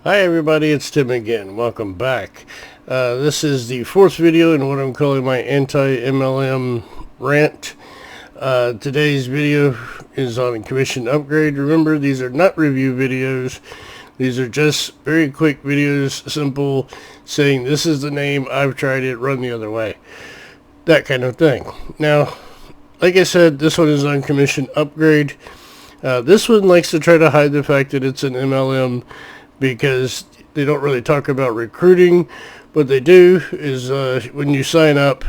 Hi everybody, it's Tim again. Welcome back. This is the fourth video in what I'm calling my Anti-MLM Rant. Today's video is on a commission upgrade. Remember, these are not review videos. These are just very quick videos, simple, saying this is the name, I've tried it, run the other way. That kind of thing. Now, like I said, this one is on commission upgrade. This one likes to try to hide the fact that it's an MLM because they don't really talk about recruiting. What they do is when you sign up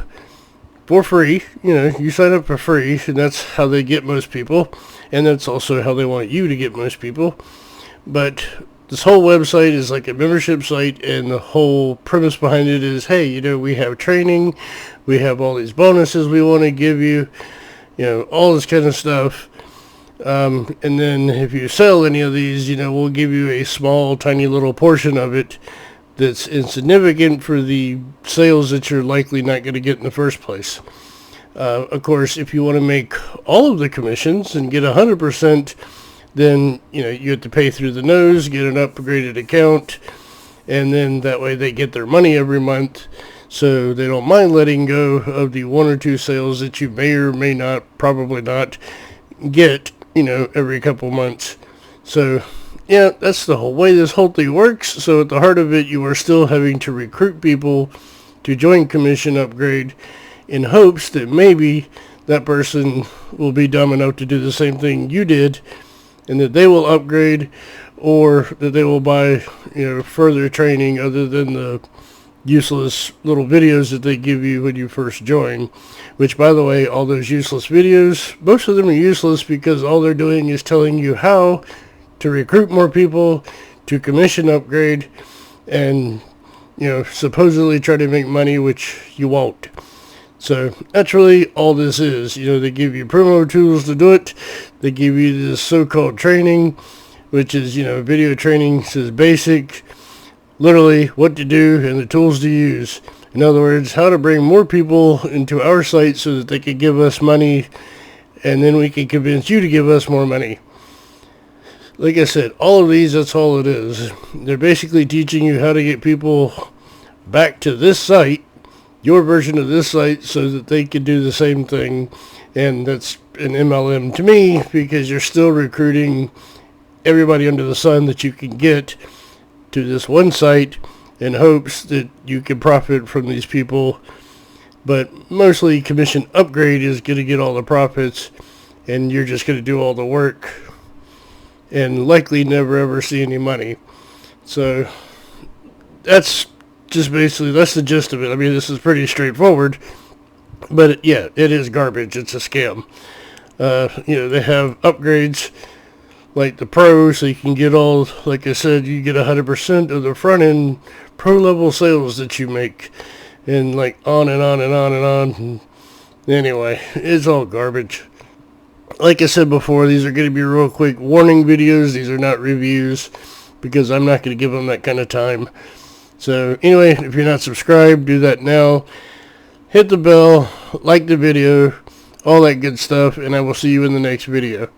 for free, you sign up for free, and that's how they get most people, and that's also how they want you to get most people. But this whole website is like a membership site, and the whole premise behind it is, hey, we have training, we have all these bonuses we want to give you, all this kind of stuff. And then if you sell any of these, we'll give you a small, tiny little portion of it that's insignificant for the sales that you're likely not going to get in the first place. Of course, if you want to make all of the commissions and get 100%, then, you have to pay through the nose, get an upgraded account, and then that way they get their money every month, so they don't mind letting go of the one or two sales that you may or may not, probably not, get every couple months. So yeah, that's the whole way this whole thing works. So at the heart of it, you are still having to recruit people to join commission upgrade in hopes that maybe that person will be dumb enough to do the same thing you did, and that they will upgrade, or that they will buy further training other than the useless little videos that they give you when you first join. Which, by the way, all those useless videos, most of them are useless because all they're doing is telling you how to recruit more people to commission upgrade and supposedly try to make money, which you won't. So that's really all this is. They give you promo tools to do it. They give you this so-called training, which is video training, says basic, literally what to do and the tools to use. In other words, how to bring more people into our site so that they can give us money, and then we can convince you to give us more money. Like I said, all of these, that's all it is. They're basically teaching you how to get people back to this site, your version of this site, so that they can do the same thing. And that's an MLM to me, because you're still recruiting everybody under the sun that you can get to this one site in hopes that you can profit from these people. But mostly commission upgrade is going to get all the profits, and you're just going to do all the work and likely never ever see any money. So that's just basically, that's the gist of it. I mean, this is pretty straightforward, but yeah, it is garbage. It's a scam. They have upgrades like the pro, so you can get all, like I said, you get 100% of the front end pro level sales that you make, and like on and on and on and on. Anyway, it's all garbage. Like I said before, these are going to be real quick warning videos. These are not reviews, because I'm not going to give them that kind of time. So anyway, if you're not subscribed, do that now. Hit the bell, like the video, all that good stuff, and I will see you in the next video.